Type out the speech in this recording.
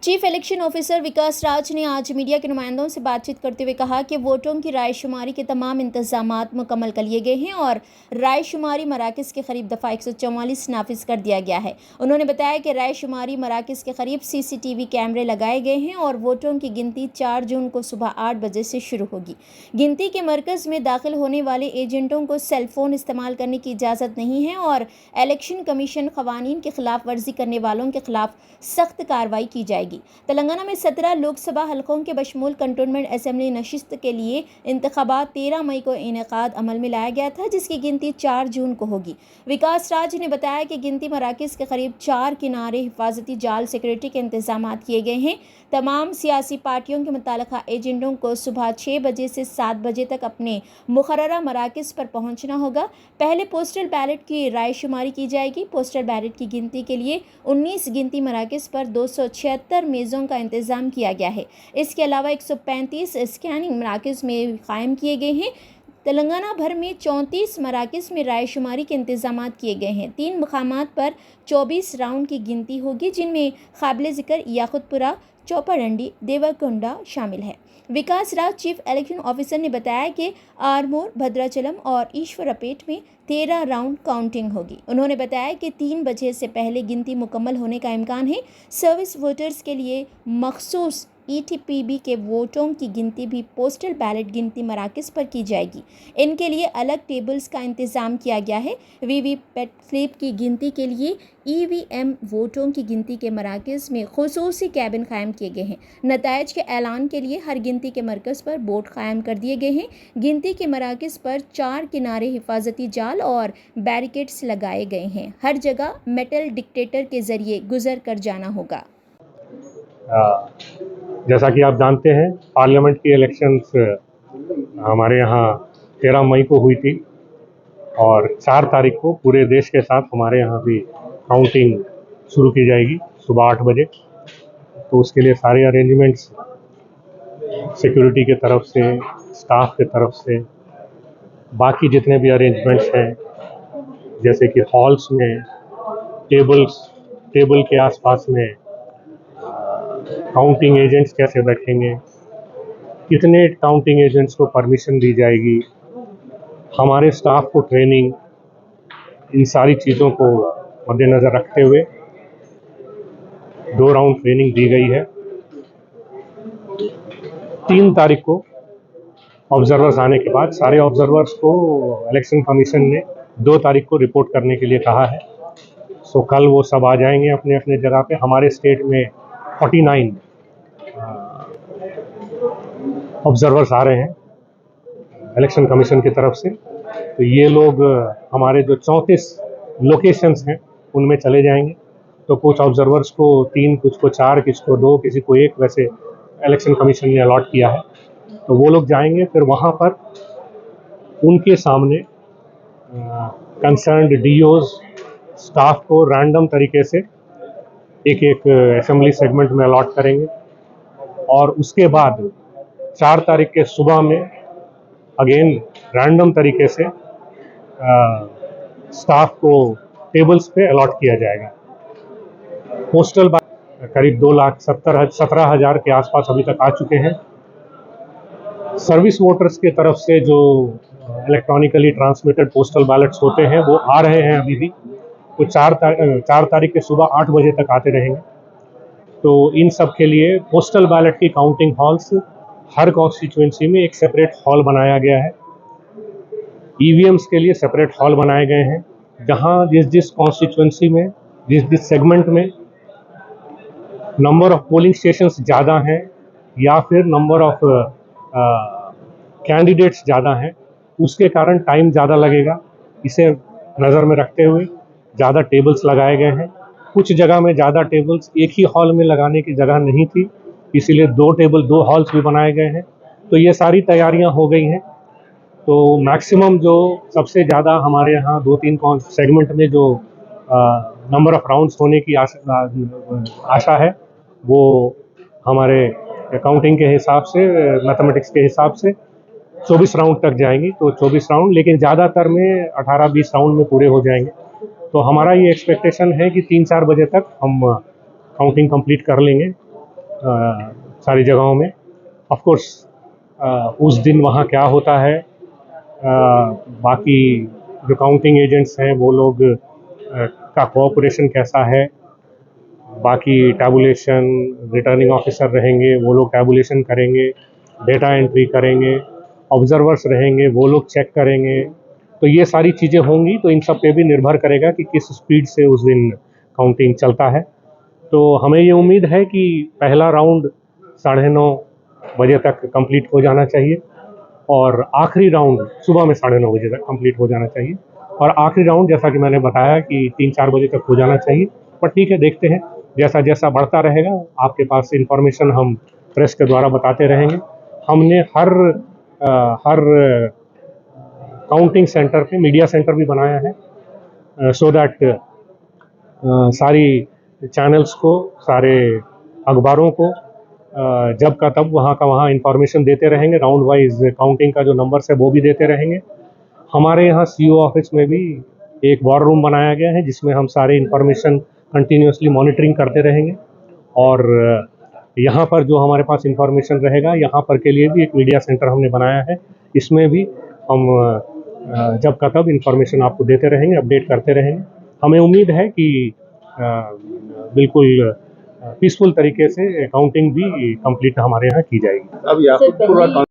Chief election officer विकास राज ने आज media के नुमाइंदों से बातचीत करते हुए कहा कि वोटों की रायशुमारी के तमाम इंतजामात मुकम्मल कर लिए गए हैं और रायशुमारी मराकज़ के करीब दफ़ा 144 नाफिज कर दिया गया है। उन्होंने बताया कि रायशुमारी मराकज़ के करीब CCTV कैमरे लगाए गए हैं और वोटों की गिनती 4 जून को सुबह 8 बजे से शुरू होगी। गिनती के मरकज़ में दाखिल होने वाले एजेंटों को सेलफोन इस्तेमाल करने की इजाज़त नहीं है और इलेक्शन कमीशन क़वानीन की खिलाफ वर्जी करने वालों के खिलाफ सख्त कार्रवाई की जाएगी। तेलंगाना में 17 लोकसभा हलकों के बशमूल कंटोनमेंट असेंबली नशिस्त के लिए इंतखाबात 13 मई को इनेकाद अमल में लाया गया था, जिसकी गिनती 4 जून को होगी। विकास राज ने बताया कि गिनती मराकज़ के करीब 4 किनारे हिफाजती जाल सिक्योरिटी के इंतजाम किए गए हैं। तमाम सियासी पार्टियों के मुताल्लिका एजेंटों को सुबह 6 बजे से 7 बजे तक अपने मुकर्ररा मराकज़ पर पहुंचना होगा। पहले पोस्टल बैलेट की रायशुमारी की जाएगी। पोस्टल बैलेट की गिनती के लिए 19 गिनती मराकज़ पर 276 मेज़ों का इंतज़ाम किया गया है। इसके अलावा 135 स्कैनिंग मराकज़ में कायम किए गए हैं। तेलंगाना भर में 34 मराकज़ में रायशुमारी के इंतजाम किए गए हैं। 3 मकामात पर 24 राउंड की गिनती होगी, जिनमें काबिल ज़िक्र याकुतपुरा, चौपाडंडी, देवरकोंडा शामिल है। विकास राज चीफ इलेक्शन ऑफिसर ने बताया कि आरमोर, भद्राचलम और ईश्वरपेट में 13 राउंड काउंटिंग होगी। उन्होंने बताया कि 3 बजे से पहले गिनती मुकम्मल होने का इम्कान है। सर्विस वोटर्स के लिए मखसूस ETPB के वोटों की गिनती भी पोस्टल बैलेट गिनती मराकज़ पर की जाएगी। इनके लिए अलग टेबल्स का इंतज़ाम किया गया है। वीवीपैट स्लिप की गिनती के लिए EVM वोटों की गिनती के मराकज़ में खुसूसी कैबिन कायम किए गए हैं। नताइज के ऐलान के लिए हर गिनती के मरकज़ पर बोर्ड कायम कर दिए गए हैं। गिनती के मराकज़ पर 4 किनारे हिफाजती जाल और बैरिकेड्स लगाए गए हैं। हर जगह मेटल डिटेक्टर के ज़रिए गुजर कर जाना होगा। जैसा कि आप जानते हैं, पार्लियामेंट की इलेक्शंस हमारे यहाँ 13 मई को हुई थी और 4 तारीख को पूरे देश के साथ हमारे यहाँ भी काउंटिंग शुरू की जाएगी सुबह 8 बजे। तो उसके लिए सारे अरेंजमेंट्स सिक्योरिटी के तरफ से, स्टाफ के तरफ से, बाकी जितने भी अरेंजमेंट्स हैं, जैसे कि हॉल्स में टेबल के आसपास में काउंटिंग एजेंट्स कैसे बैठेंगे, कितने काउंटिंग एजेंट्स को परमिशन दी जाएगी, हमारे स्टाफ को ट्रेनिंग, इन सारी चीज़ों को मद्देनज़र रखते हुए 2 राउंड ट्रेनिंग दी गई है। 3 तारीख को ऑब्जर्वर्स आने के बाद सारे ऑब्जर्वर्स को इलेक्शन कमीशन ने 2 तारीख को रिपोर्ट करने के लिए कहा है। सो कल वो सब आ जाएंगे अपने अपने जगह पे। हमारे स्टेट में 49 ऑब्जर्वर्स आ रहे हैं इलेक्शन कमीशन की तरफ से। तो ये लोग हमारे जो 34 लोकेशंस हैं उनमें चले जाएंगे। तो कुछ ऑब्जर्वर्स को 3, कुछ को 4, किसी को 2, किसी को 1, वैसे इलेक्शन कमीशन ने अलॉट किया है। तो वो लोग जाएंगे, फिर वहाँ पर उनके सामने कंसर्न्ड DOs स्टाफ को रैंडम तरीके से एक असेंबली सेगमेंट में अलॉट करेंगे और उसके बाद 4 तारीख के सुबह में अगेन रैंडम तरीके से स्टाफ को टेबल्स पे अलॉट किया जाएगा। पोस्टल करीब 2,17,000 के आसपास अभी तक आ चुके हैं। सर्विस वोटर्स के तरफ से जो इलेक्ट्रॉनिकली ट्रांसमिटेड पोस्टल बैलेट्स होते हैं वो आ रहे हैं अभी भी। तो 4 तारीख के सुबह 8 बजे तक आते रहेंगे। तो इन सब के लिए पोस्टल बैलेट की काउंटिंग हॉल्स हर कॉन्स्टिट्यूएंसी में एक सेपरेट हॉल बनाया गया है। EVMs के लिए सेपरेट हॉल बनाए गए हैं, जहां जिस कॉन्स्टिट्यूएंसी में, जिस सेगमेंट में नंबर ऑफ पोलिंग स्टेशंस ज़्यादा हैं या फिर नंबर ऑफ कैंडिडेट्स ज़्यादा हैं, उसके कारण टाइम ज़्यादा लगेगा। इसे नज़र में रखते हुए ज़्यादा टेबल्स लगाए गए हैं। कुछ जगह में ज़्यादा टेबल्स एक ही हॉल में लगाने की जगह नहीं थी, इसीलिए 2 हॉल्स भी बनाए गए हैं। तो ये सारी तैयारियां हो गई हैं। तो मैक्सिमम जो सबसे ज़्यादा हमारे यहाँ 2-3 सेगमेंट में जो नंबर ऑफ राउंड्स होने की आशा है, वो हमारे अकाउंटिंग के हिसाब से, मैथमेटिक्स के हिसाब से 24 राउंड तक जाएंगी। तो 24 राउंड, लेकिन ज़्यादातर में 18-20 राउंड में पूरे हो जाएंगे। तो हमारा ये एक्सपेक्टेशन है कि 3-4 बजे तक हम काउंटिंग कंप्लीट कर लेंगे सारी जगहों में। ऑफ कोर्स उस दिन वहाँ क्या होता है, बाकी जो काउंटिंग एजेंट्स हैं वो लोग का कोऑपरेशन कैसा है, बाकी टैबुलेशन रिटर्निंग ऑफिसर रहेंगे, वो लोग टैबुलेशन करेंगे, डेटा एंट्री करेंगे, ऑब्जर्वर्स रहेंगे, वो लोग चेक करेंगे। तो ये सारी चीज़ें होंगी, तो इन सब पे भी निर्भर करेगा कि किस स्पीड से उस दिन काउंटिंग चलता है। तो हमें ये उम्मीद है कि पहला राउंड 9:30 बजे तक कंप्लीट हो जाना चाहिए और आखिरी राउंड सुबह में 9:30 बजे तक कंप्लीट हो जाना चाहिए, और आखिरी राउंड जैसा कि मैंने बताया कि 3-4 बजे तक हो जाना चाहिए। पर ठीक है, देखते हैं, जैसा जैसा बढ़ता रहेगा आपके पास इंफॉर्मेशन हम प्रेस के द्वारा बताते रहेंगे। हमने हर काउंटिंग सेंटर पे मीडिया सेंटर भी बनाया है, सो दैट सारी चैनल्स को, सारे अखबारों को जब का तब वहाँ का वहाँ इंफॉर्मेशन देते रहेंगे। राउंड वाइज काउंटिंग का जो नंबर्स है वो भी देते रहेंगे। हमारे यहाँ सीईओ ऑफिस में भी एक वॉर रूम बनाया गया है जिसमें हम सारे इंफॉर्मेशन कंटिन्यूसली मॉनिटरिंग करते रहेंगे, और यहाँ पर जो हमारे पास इंफॉर्मेशन रहेगा, यहाँ पर के लिए भी एक मीडिया सेंटर हमने बनाया है। इसमें भी हम जब का तब इंफॉर्मेशन आपको देते रहेंगे, अपडेट करते रहेंगे। हमें उम्मीद है कि बिल्कुल पीसफुल तरीके से काउंटिंग भी कंप्लीट हमारे यहाँ की जाएगी। अब याकूबपुरा